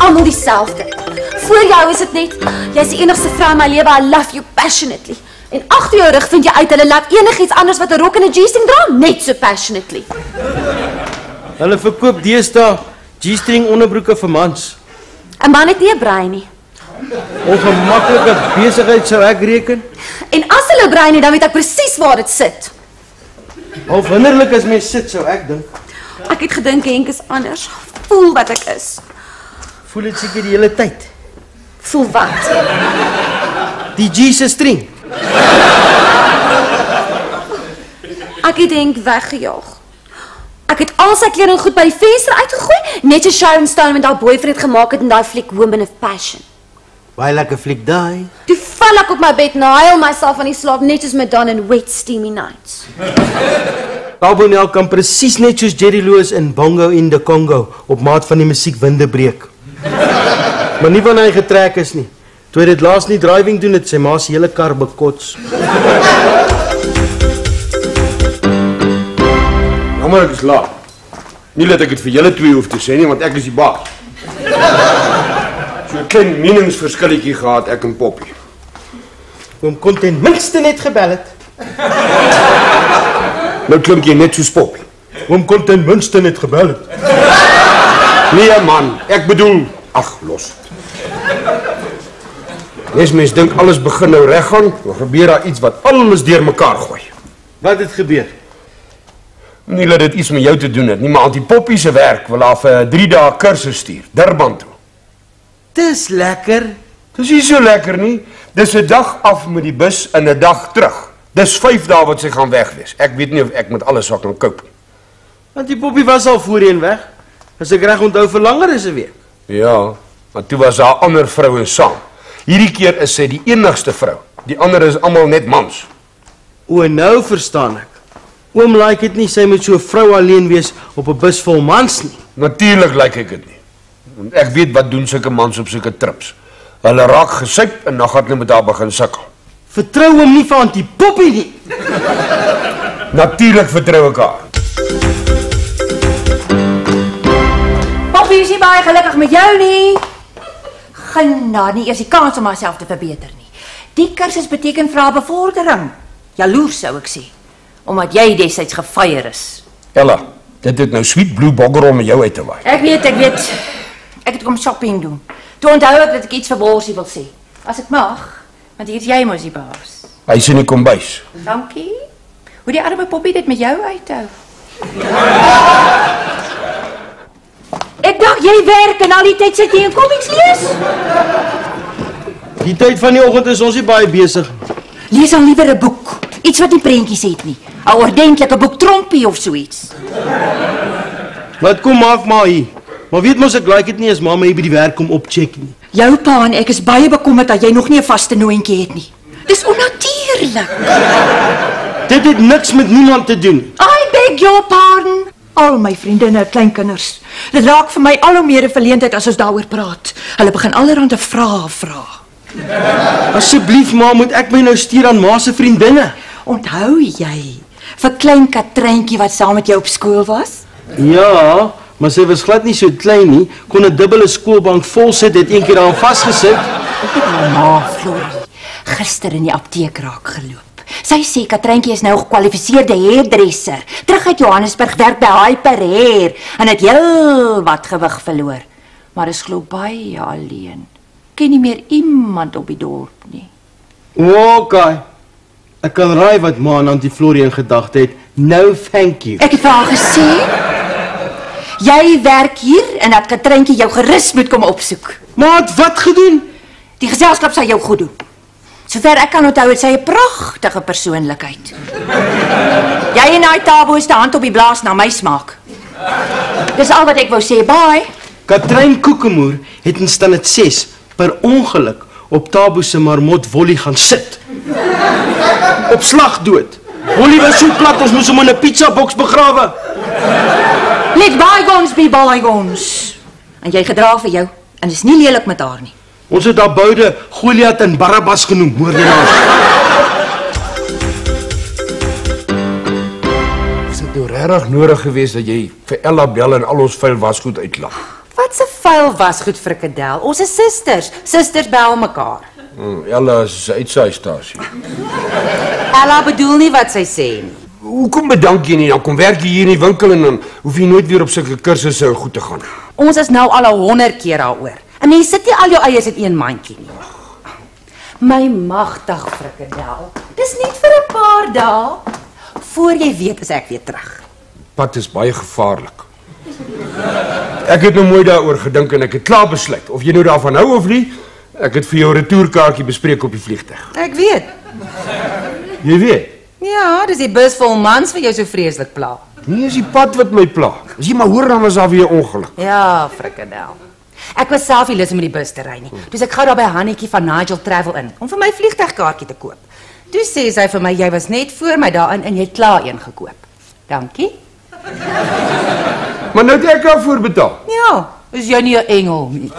almal dieselfde. Voor jou is dit net, jy's die enigste vrou in my lewe, I love you passionately. En agter jou rug vind jy uit hulle love enigiets anders wat 'n rok en 'n G-string dra, net so passionately. Hulle verkoop deesdae G-string onderbroeke vir mans. 'n Man het nie 'n brein nie. Ongemaklike besigheid sou ek reken. En as hulle 'n brein het, dan weet ek presies waar dit sit. Of hinderlik as mens sit, sou ek dink. Ek het gedink Henk is anders. Voel wat ek is. Voel dit seker die hele tyd. Voel wat? Die Jesus string. Ek het Henk weggejaag. Ek het al sy klere en goed by die venster uitgegooi, net so Sharon Stone met haar boyfriend gemaak het in daai fliek Woman of Passion. Baie lekker fliek daai. Toe val ek op my bed en huil myself aan die slaap, net soos Madonna in Wet Steamy Nights. Carbonell kan presies net soos Jerry Lewis in Bongo in the Congo op maat van die musiek winde breek. Maar nie wanneer hy getrek is nie. Toe hy dit laas nie driving doen, het sy ma se hele kar bekots. Jammer ek is laat. Nie dat ek dit vir julle twee hoef te sê nie, want ek is die baas. So 'n klein meningsverskilletjie gehad ek en Poppy. Oom kon ten minste net gebel het. Nou klink jy net soos Poppy. Oom kon ten minste net gebel het. Nee man, ek bedoel, ag los dit. Mens dink alles begin nou reggaan, dan gebeur daar iets wat alles deurmekaar gooi. Wat het gebeur? Nie dat dit iets met jou te doen het nie, maar Auntie Poppy se werk wil haar vir 'n 3 dae kursus stuur, Durban toe. Dis lekker. Dis nie so lekker nie. Dis 'n dag af met die bus en 'n dag terug. Dis 5 dae wat sy gaan weg wees. Ek weet nie of ek met alles sal kan koop. Want die Poppy was al voorheen weg. As ek reg onthou vir langer as 'n week. Ja, maar toe was daar ander vrouens saam. Hierdie keer is sy die enigste vrou. Die ander is almal net mans. O, nou verstaan ek. Oom like dit nie sy moet so 'n vrou alleen wees op 'n bus vol mans nie. Natuurlik like ek dit nie. Want ek weet wat doen sulke mans op sulke trips. Hulle raak gesuip en dan gaan hulle met haar begin sukkel. Vertrou hom nie vir Auntie Poppy nie. Natuurlik vertrou ek haar. Poppy is nie baie gelukkig met jou nie. Genade, nie eers die kans om haarself te verbeter nie. Die kursus beteken vir haar bevordering. Jaloers sou ek sê, omdat jy destyds gefeier is. Ella, dit het nou sweet blue bogger om met jou uit te waai. Ek weet. Ek het kom shopping doen. Toe onthou ek dat ek iets vir Borsie wil sê. As ek mag, want hier is jy mos die baas. Hy is in die kombuis. Dankie. Hoe die arme Poppy dit met jou uithou. Ek dink jy werk en al die tyd sit jy in komiks lees. Die tyd van die oggend is ons nie baie besig. Lees al liewer 'n boek. Iets wat nie prentjies het nie. 'n Ordentlike boek Trompie of so iets. Wat kom maak maar hier. Maar weet mos ek like dit nie as mamma hier by die werk kom opcheck nie. Jou pa en ek is baie bekommerd dat jy nog nie 'n vaste noontjie het nie. Dis onnatuurlik. Dit het niks met niemand te doen. I beg your pardon. Al my vriendinne het kleinkinders. Dit raak vir my al hoe meer 'n verleentheid as ons daaroor praat. Hulle begin allerhande vrae vra. Asseblief ma, moet ek my nou stuur aan ma se vriendinne? Onthou jy vir klein Katreintjie wat saam met jou op skool was? Ja, maar sy was glad nie so klein nie. Kon 'n dubbele skoolbank vol sit, het een keer aan vasgesit. Ek het my ma Florie gister in die apteek raak geloop. Sy sê Katreintjie is nou 'n gekwalifiseerde hairdresser. Terug uit Johannesburg, werk by Hyper Hair en het heel wat gewig verloor. Maar is glo baie alleen. Ken nie meer iemand op die dorp nie. Okay. Ek kan raai wat ma en Auntie Florie in gedagte het. No, thank you. Ek het vir haar gesê, jy werk hier en dat Katreintjie jou gerus moet kom opsoek. Maat, wat gedoen? Die geselskap sal jou goed doen. Sover ek kan onthou, het sy 'n pragtige persoonlikheid. Jy en daai Tabo is die hand op die blaas na my smaak. Dis al wat ek wou sê, bye. Katrein Koekemoer het in standaard 6 per ongeluk op Tabo se marmot Wolly gaan sit. Op slag dood. Wolly was so plat, ons moes hom in 'n pizza boks begrawe. Let bygones be bygones. En jy gedra vir jou, en dis nie lelik met haar nie. Ons het daar beide Goliath en Barabbas genoem, hoor jy nou? Is dit nou regtig nodig geweest dat jy vir Ella bel en al ons vuil wasgoed uitlag? Wat 'n vuil wasgoed frikadel. Ons is susters. Susters bel mekaar. Ella is 'n uitsaaistasie. Ella bedoel nie wat sy sê nie. Hoekom bedank jy nie? Dan kom werk jy hier in die winkel en dan hoef jy nooit weer op sulke kursusse en goed te gaan. Ons is nou al 100 keer daaroor. En jy sit nie al jou eiers in een mandjie nie. My magtig frikadel. Dis net vir 'n paar dae. Voor jy weet is ek weer terug. Pad is baie gevaarlik. Ek het nou mooi daaroor gedink en ek het klaar besluit. Of jy nou daarvan hou of nie, ek het vir jou 'n retourkaartjie bespreek op die vliegtuig. Ek weet. Jy weet? Ja, dis die bus vol mans vir jou so vreeslik pla. Nie is die pad wat my pla. As jy maar hoor dan was daar weer 'n ongeluk. Ja, frikadel. Ek was self nie lus om met die bus te ry nie. Dus ek gou daar by Hannetjie van Nigel Travel in om vir my vliegtuigkaartjie te koop. Toe sê sy vir my jy was net voor my daarin en jy het klaar een gekoop. Dankie. Maar nou het ek daarvoor betaal. Ja, is jy nie 'n engel nie.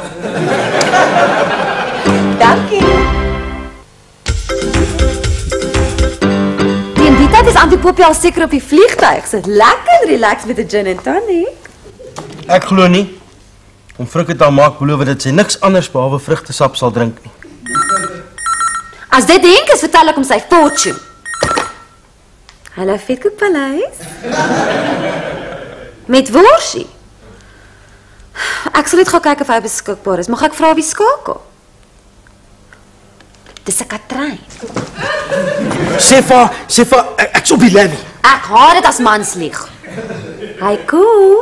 Dankie. Teen die tyd is Auntie Poppy al seker op die vliegtuig. Sit lekker relax met 'n gin and tonic. Ek glo nie. Om Frikadel maak beloof dat sy niks anders behalwe vrugtesap sal drink nie. As dit denk is, vertel ek hom sy fortune. Hallo Vetkoekpaleis. Met worsie. Ek sal net gaan kyk of hy beskikbaar is. Mag ek vra wie skakel? Dis 'n Katrein. Sefa, ek's op die levy. Ek haat dit as mans lieg. Hy kom.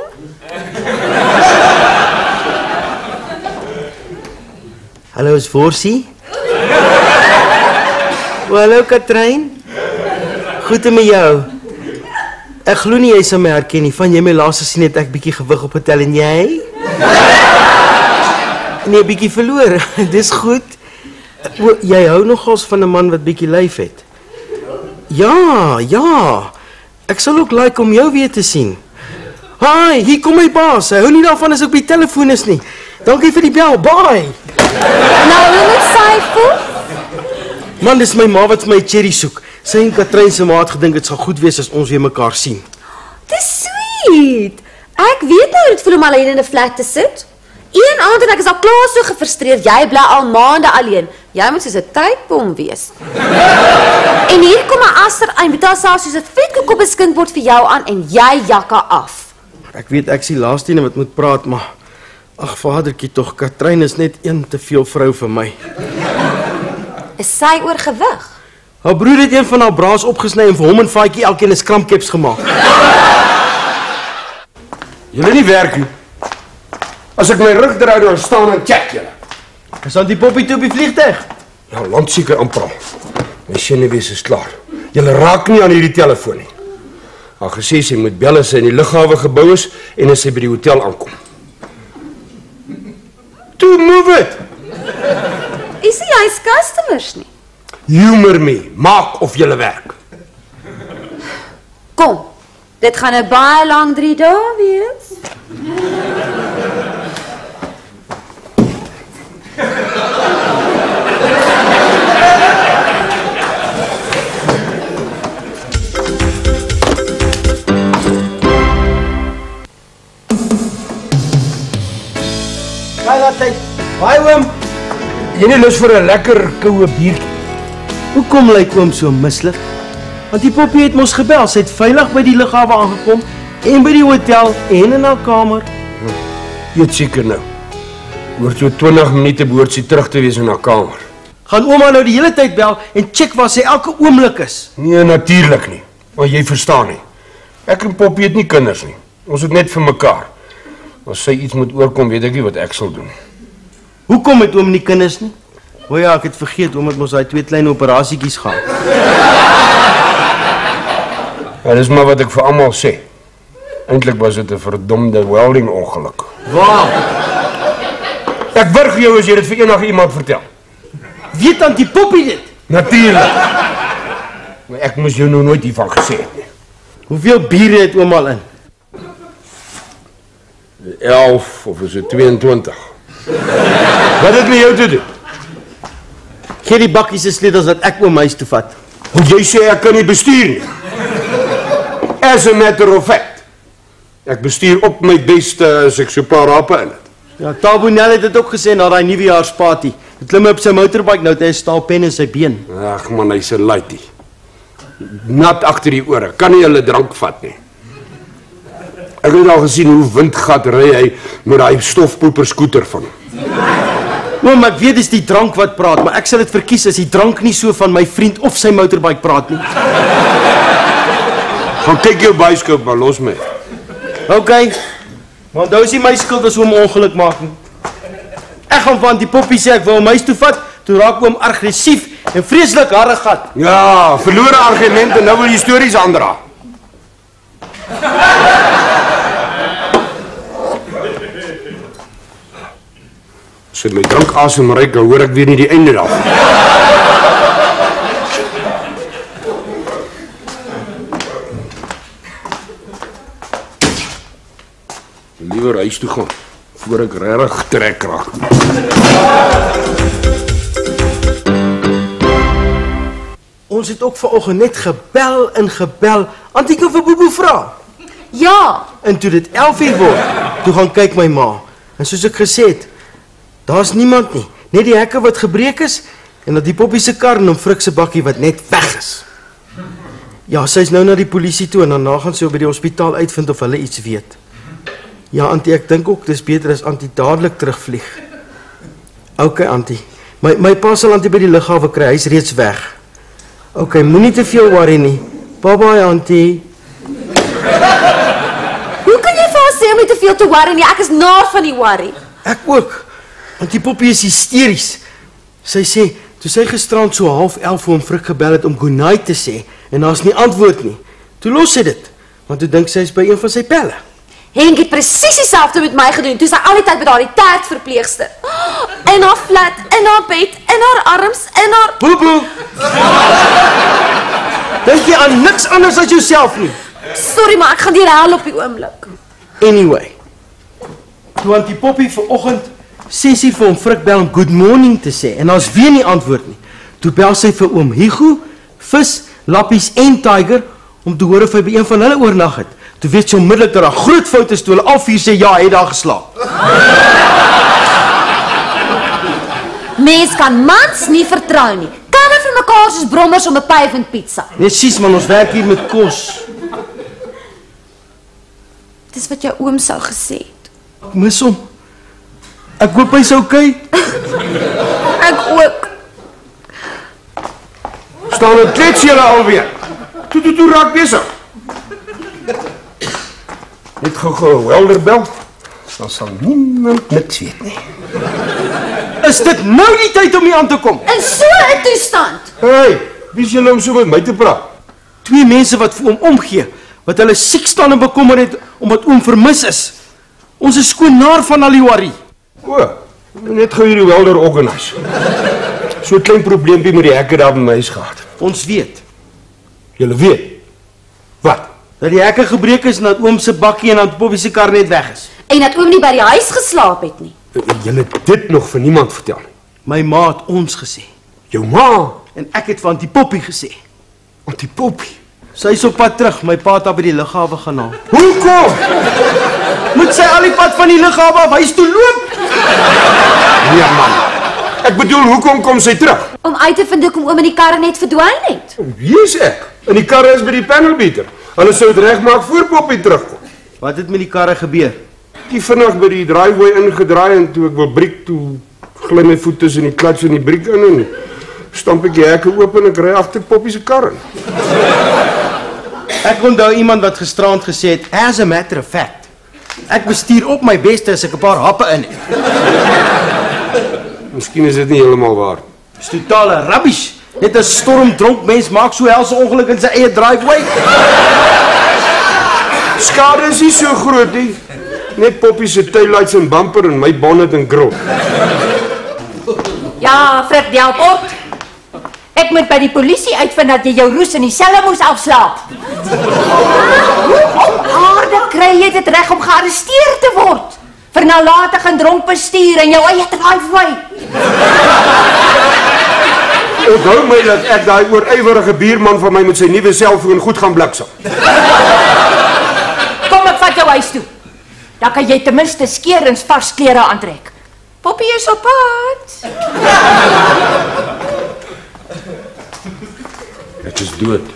Hallo, is Worsie? Hallo Katrein. Goed met jou. Ek glo nie jy sal my herken nie. Van jy my laas gesien het ek bietjie gewig opgetel en jy? Nee, bietjie verloor. Dis goed. Jy hou nogals van 'n man wat bietjie lyf het. Ja. Ek sal ook like om jou weer te sien. Hi, hier kom my baas. Hy hou nie daarvan as ek op die telefoon is nie. Dankie vir die bel. Bye. Nou, hoe moet sy voel? Man, dis my ma wat vir my cherry soek. Sy en Katrein se ma het gedink dit sal goed wees as ons weer mekaar sien. Dis sweet. Ek weet nou hoe dit voel om alleen in 'n flat te sit. Een aand en ek is al klaar so gefrustreerd. Jy bly al maande alleen. Jy moet soos 'n tydbom wees. En hier kom 'n asterein, betaal selfs soos 'n vetkoek op 'n skinkbord vir jou aan en jy jakka af. Ek weet ek is die laaste een wat moet praat, maar ag vadertjie tog, Katrein is net een te veel vrou vir my. Is sy oorgewig? Haar broer het een van haar braas opgesny en vir hom en Faatjie elkeen 'n skramkeps gemaak. Julle nie werk nie. As ek my rug draai dan staan en check julle. Is Auntie Poppy toe op die vliegtuig? Ja, land seker amper al. My senuwees is klaar. Julle raak nie aan hierdie telefoon nie. Haar gesê sy moet bel as sy in die lughawe gebou is en as sy by die hotel aankom. To move it. Is nie hy's customers nie. Humor me, maak of julle werk. Kom. Dit gaan 'n baie lang 3 dae wees. Haai oom. Jy nie lus vir 'n lekker koue biertjie? Hoekom lyk oom so mislik? Want die Poppy het mos gebel. Sy het veilig by die lughawe aangekom en by die hotel en in haar kamer. Jy het seker nou. Oor so 20 minute behoort sy terug te wees in haar kamer. Gaan ouma nou die hele tyd bel en check waar sy elke oomblik is. Nee, natuurlik nie. Maar jy verstaan nie. Ek en Poppy het nie kinders nie. Ons het net vir mekaar. As sy iets moet oorkom, weet ek nie wat ek sal doen. Hoekom het oom nie kinders nie? O ja, ek het vergeet, oom het mos daai 2 klein operasietjies gehad. Ja, dis maar wat ek vir almal sê. Eintlik was dit 'n verdomde welding ongeluk. Waar? Ek wurg jou as jy dit vir enige iemand vertel. Weet Auntie Poppy dit? Natuurlik. Maar ek moes jou nou nooit hiervan gesê het nie. Hoeveel biere het oom al in? 11 of is dit 22? Wat het met jou te doen? Gee die bakkies se sleutels dat ek oom huis toe vat. Hoe jy sê ek kan nie bestuur nie. As a matter of fact. Ek bestuur op my beste as ek so 'n paar rappe in het. Ja, Tabo Nel het dit ook gesê na daai nuwejaarsparty. Hy klim op sy motorbike nou, hy staal pen in sy been. Ag man, hy's 'n luitie. Nat agter die ore, kan nie hulle drank vat nie. Ek het al gesien hoe windgat ry hy met daai stofpoeper skooter van hom. Oom, ek weet dis die drank wat praat, maar ek sal dit verkies as die drank nie so van my vriend of sy motorbike praat nie. Gaan kyk jou byskoop, maar los my. OK. Maar onthou is nie my skuld as oom ongeluk maak nie. Ek gaan van die poppie sê ek wil hom huis toe vat, toe raak oom aggressief en vreeslik harregat. Ja, verlore argumente, nou wil jy stories aandra. As ek my drank asem ryk, dan hoor ek weer nie die einde daarvan. Liewer huis toe gaan, voor ek regtig trek raak. Ons het ook vanoggend net gebel en gebel. Antie kan vir Bobo vra. Ja, En toe dit 11:00 word, toe gaan kyk my ma. En soos ek gesê het, daar's niemand nie. Net die hekke wat gebreek is en dat die poppie se kar en 'n Frik se bakkie wat net weg is. Ja, sy's nou na die polisie toe en daarna gaan sy by die hospitaal uitvind of hulle iets weet. Ja, Antie, ek dink ook dis beter as Antie dadelik terugvlieg. OK, Antie. My pa sal Antie by die lughawe kry. Hy's reeds weg. OK, moenie te veel worry nie. Bye-bye, Antie. hoe kan jy vir haar sê om nie te veel te worry nie? Ek is naar van die worry. Ek ook. Want die poppie is hysteries. Sy sê, toe sy gisterand so 10:30 vir hom Frik gebel het om goodnight te sê en daar's nie antwoord nie. Toe los sy dit, want toe dink sy is by een van sy pelle. Henk het presies dieselfde met my gedoen, toe sy al die tyd by daardie tertverpleegster. In haar flat, in haar bed, in haar arms, in haar... Bobo! Dink jy aan niks anders as jouself nie? Sorry, maar ek gaan die huil op die oomblik. Anyway, toe aan die poppie vanoggend 6:00 vir hom Frik bel om good morning te sê en daar's weer nie antwoord nie. Toe bel sy vir oom Hugo, Vis, Lappies en Tiger om te hoor of hy by een van hulle oornag het. Toe weet sy onmiddellik dat daar groot fout is toe hulle al 4 sê ja, hy het daar geslaap. Mens kan mans nie vertrou nie. Kan vir mekaar soos brommers om 'n pavement pizza. Nee, sies man, ons werk hier met kos. Dis wat jou oom sou gesê het. Ek mis hom. Ek hoop hy's okay. Ek ook. Staan dit klets julle alweer. Toe raak besig. Net gou welder bel. Dan sal niemand niks weet nie. Is dit nou die tyd om hier aan te kom? In so 'n toestand. Hey, wie is julle om so met my te praat? 2 mense wat vir hom omgee, wat hulle siek staan en bekommer het omdat oom vermis is. Ons is skoonaar van al die worry. O, net gou hierdie welder organise. So 'n klein probleempie met die hekke daar by my huis gehad. Ons weet Julle weet. Wat? dat die hekke gebreek is en dat oom se bakkie en dat poppie se kar net weg is. En dat oom nie by die huis geslaap het nie. Julle het dit nog vir niemand vertel nie. My ma het ons gesê Jou ma, en ek het van die poppie gesê. want die poppie. Sy is op pad terug, my pa het haar by die lughawe gaan haal. Hoekom? Moet sy al die pad van die lughawe af huis toe loop? Nee man. Ek bedoel, hoekom kom sy terug? Om uit te vind hoekom oom in die kar net verdwyn het. Wie is ek? En die karre is by die panelbeater. Hulle sou dit regmaak voor Poppie terugkom. Wat het met die karre gebeur? Die vinnig by die driveway ingedraai en toe ek wil briek toe gly my voet tussen die klats en die briek in en stamp ek die hekke oop en ek ry agter Poppie se kar in. Ek onthou iemand wat gisterand gesê het, as a matter of fact, ek bestuur op my beste as ek 'n paar happe in het. Miskien is dit nie heeltemal waar. Dis totale rubbish. Net 'n stormdronk mens maak so helse ongeluk in sy eie driveway. Skade is nie so groot nie. Net Poppie se taillights en bumper en my bonnet en grill. Ja, Frik Delport. Ek moet by die polisie uitvind dat jy jou roes in die selle moes afslaap. Hoe op aarde kry jy dit reg om gearresteer te word? Vir nalatig en dronk bestuur in jou eie driveway. Onthou my dat ek daai oorywerige buurman van my met sy nuwe selfoon goed gaan bliksem. Kom ek vat jou huis toe. Dan kan jy ten minste skeerings vars klere aantrek. Poppy is op pad. Ek is dood.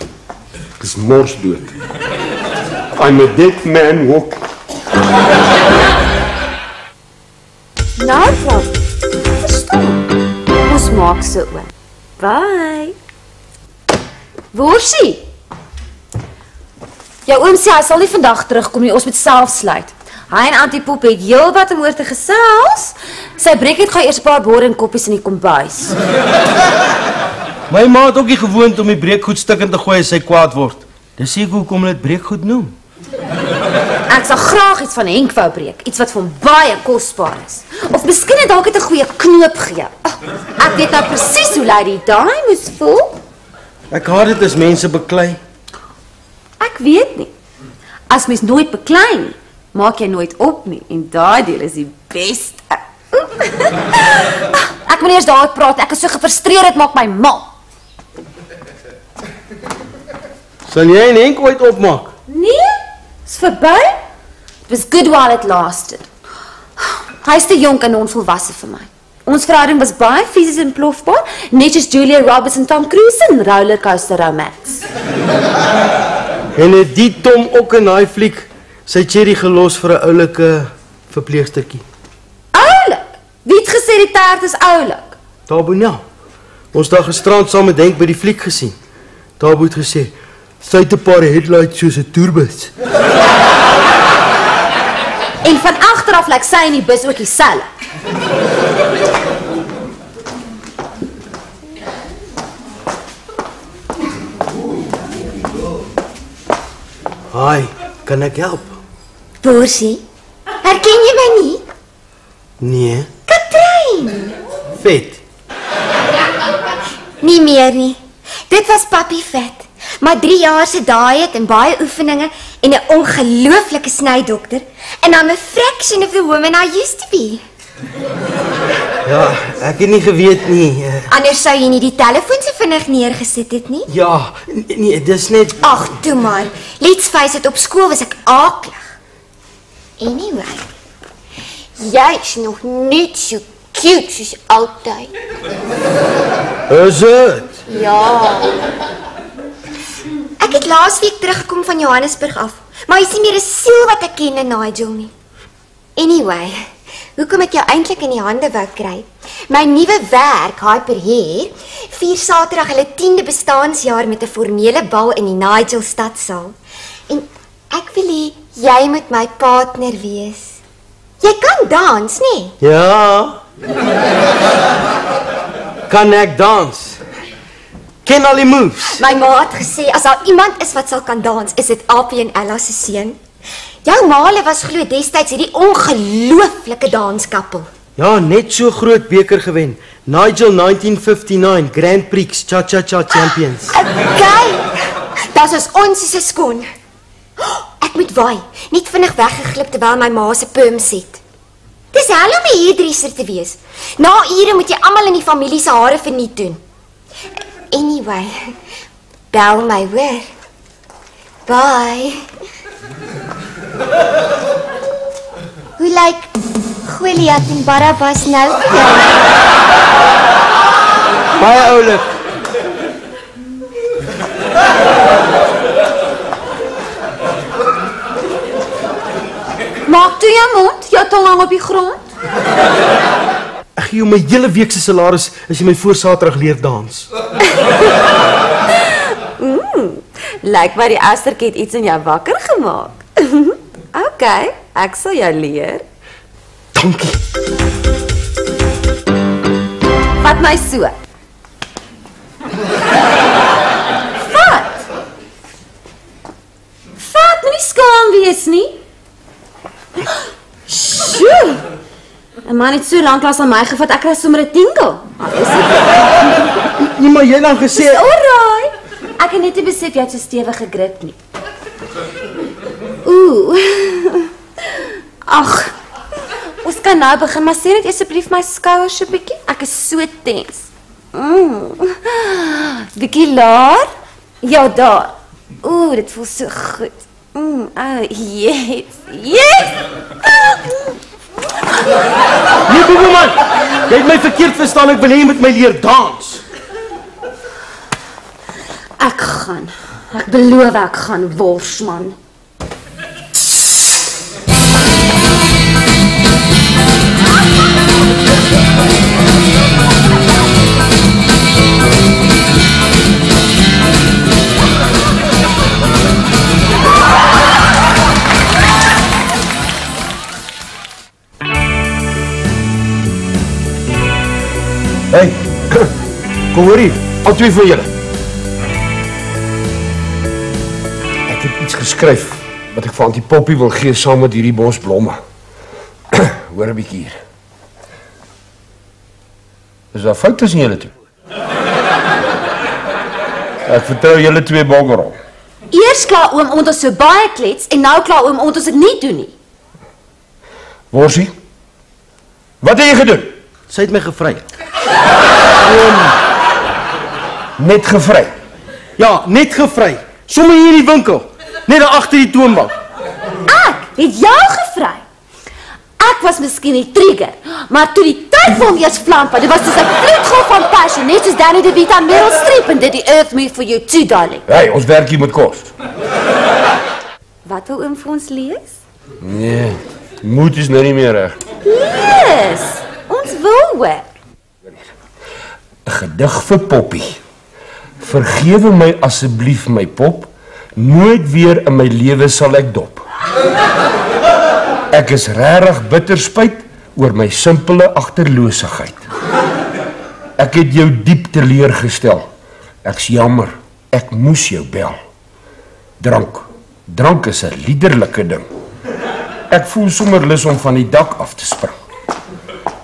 Ek is mors dood. I'm a dead man walking. Nou, Rob. Verstaan. Ons maak so oor. Bye. Worsie. Jou oom sê hy sal nie vandag terugkom nie, ons moet self sluit. Hy en Auntie Pop het heel wat om oor te gesels. Sy Brekkie gaan eers 'n paar borde en koppies in die kombuis. My ma het ook nie gewoond om die breekgoed stukkend te gooi as sy kwaad word. Dis seker hoekom hulle dit breekgoed noem. Ek sal graag iets van Henk wou breek, iets wat vir hom baie kosbaar is. Of miskien het dalk 'n goeie knoop gee. Ek weet nou presies hoe Lady Di moes voel. Ek haat dit as mense beklei. Ek weet nie. As mens nooit beklei nie, maak jy nooit op nie en daai deel is die beste. Ek moet eers daaroor praat, ek is so gefrustreerd, dit maak my mal. Sal jy en Henk ooit opmaak? Nee, is verby. It was good while it lasted. Hy is te jonk en onvolwasse vir my. Ons verhouding was baie fisies en plofbaar, net soos Julia Roberts en Tom Cruise in Rollercoaster Romance. En het die Tom ook in daai fliek sy Cherry gelos vir 'n oulike verpleegstertjie? Oulik? Wie het gesê die taart is oulik? Tabonel. Ons het daar gisterand saam met Henk by die fliek gesien. Tabo het gesê, sy het 'n paar headlights soos 'n tourbus. En van agteraf lyk sy in die bus ook dieselfde. Hi, kan ek help? Borsie, herken jy my nie? Nee, Katrein! vet. Nie meer nie. Dit was Papi vet. Maar 3 jaar se dieet en baie oefeninge en 'n ongelooflike snydokter. And I'm a fraction of the woman I used to be. Ja, ek het nie geweet nie. Anders sou jy nie die telefoon so vinnig neergesit het nie. Ja, nee, dis net... Ag, toe maar. Let's face it, op skool was ek aklig. Anyway, jy's nog net so cute soos altyd. Is dit? Ja. Ek het laasweek teruggekom van Johannesburg af, maar jy sien meer 'n siel wat ek ken in Nigel nie. Anyway, hoekom ek jou eintlik in die hande wou kry? My nuwe werk, Hyperhair, vier Saterdag hulle 10de bestaanjaar met 'n formele bal in die Nigel stadsaal. En ek wil hê jy moet my partner wees. Jy kan dans, nê? Ja. Kan ek dans? Ken al die moves? My ma het gesê, as daar iemand is wat sal kan dans, is dit AP en Ella se seun. Jou maale was glo destyds hierdie ongelooflike danskappel. Ja, net so groot beker gewen. Nigel 1959 Grand Prix Cha-Cha-Cha Champions. Okay. Das is ons se skoon. Ek moet waai, net vinnig weggeglip terwyl my ma se perm sit. Dis hel om 'n hairdresser te wees. Na ure moet jy almal in die familie se hare verniet doen. Anyway, bel my weer. Bye. Hoe lyk Goliath en Barabbas nou? Baie oulik. Maak toe jou mond, jou tong hang op die grond. Ek gee jou my hele week se salaris as jy my voor Saterdag leer dans. Lyk maar die Astertjie het iets in jou wakker gemaak. Okay, ek sal jou leer. Dankie. Vat my so. Vat, moenie skaam wees nie. Sjoe. 'n Man het so lank lank aan my gevat, ek kry sommer 'n tingle. Nee, maar jy het dan gesê... Alraai. Ek het net nie besef jy het so stewig gegrip nie. Ooh. Ag. Ons kan nou begin, maar sê net asseblief my skouers so bietjie. Ek is so tens. Bietjie laer. Ja, daar. Ooh, dit voel so goed. Yes. Yes! Nee, Boeman, jy het my verkeerd verstaan, ek wil hê jy moet my leer dans. Ek gaan. Ek beloof ek gaan, worsman. Hey, kom hoor hier, al twee van julle. Ek het iets geskryf wat ek vir Auntie Poppy wil gee saam met hierdie bos blomme. Hoor 'n bietjie hier. Is daar fout tussen julle twee? Ek vertrou julle twee bongerol. Eers kla oom ons so baie klets en nou kla oom ons dit nie doen nie. Worsie, wat het jy gedoen? Sy het my gevry. Net gevry. Ja, net gevry. Sommige hier in die winkel, net daar agter die toonbank. Ek het jou gevry. Ek was miskien die trigger, maar toe die tydbom eers vlamp, dit was soos 'n vloedgolf van passion, net soos Danny DeVito aan Meryl Streep en did the earth move for you too, darling. Hey, ons werk hier met kos. Wat wil oom vir ons lees? Nee, moed is nou nie meer reg. Lees! Ons wil hoor. 'n Gedig vir Poppy. Vergewe my asseblief my pop, nooit weer in my lewe sal ek dop. Ek is regtig bitter spyt oor my simpele agterloosigheid. Ek het jou diep teleurgestel. Ek's jammer, ek moes jou bel. Drank is 'n liederlike ding. Ek voel sommer lus om van die dak af te spring.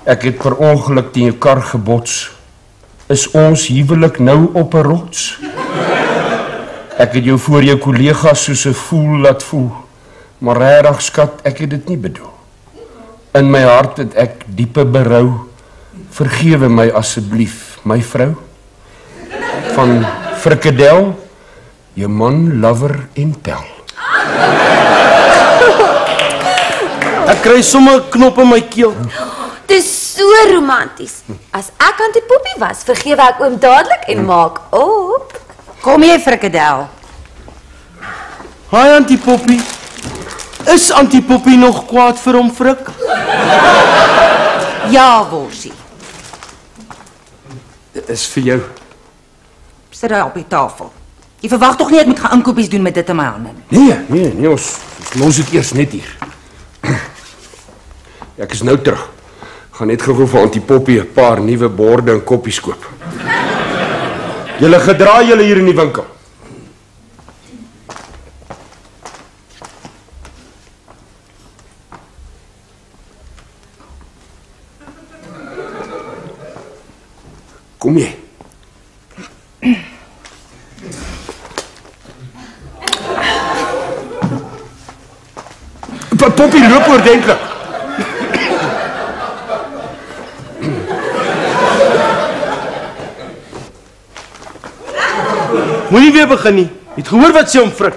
Ek het per ongeluk teen jou kar gebots. Is ons huwelik nou op 'n rots? Ek het jou voor jou kollegas soos 'n voel laat voel, maar regtig skat, ek het dit nie bedoel. In my hart het ek diepe berou. Vergewe my asseblief, my vrou. Van Frikadel, jou man, lover en pel. Ek kry sommer 'n knop in my keel. Dis so romanties. As ek Auntie Poppy was, vergewe ek oom dadelik en maak op. Kom hier, Frikadel. Hi Auntie Poppy. Is Auntie Poppy nog kwaad vir hom, Frik? Ja, Worsie. Dit is vir jou. Sit daar op die tafel. Jy verwag tog nie ek moet gaan inkopies doen met dit in my hande nie. Nee, ons los dit eers net hier. Ek is nou terug. Gaan net gou vir Auntie Poppy 'n paar nuwe borde en koppies koop. Julle gedra julle hier in die winkel. Kom jy? Poppy loop oordentlik. Moenie weer begin nie. Jy het gehoor wat sê hom, Frik.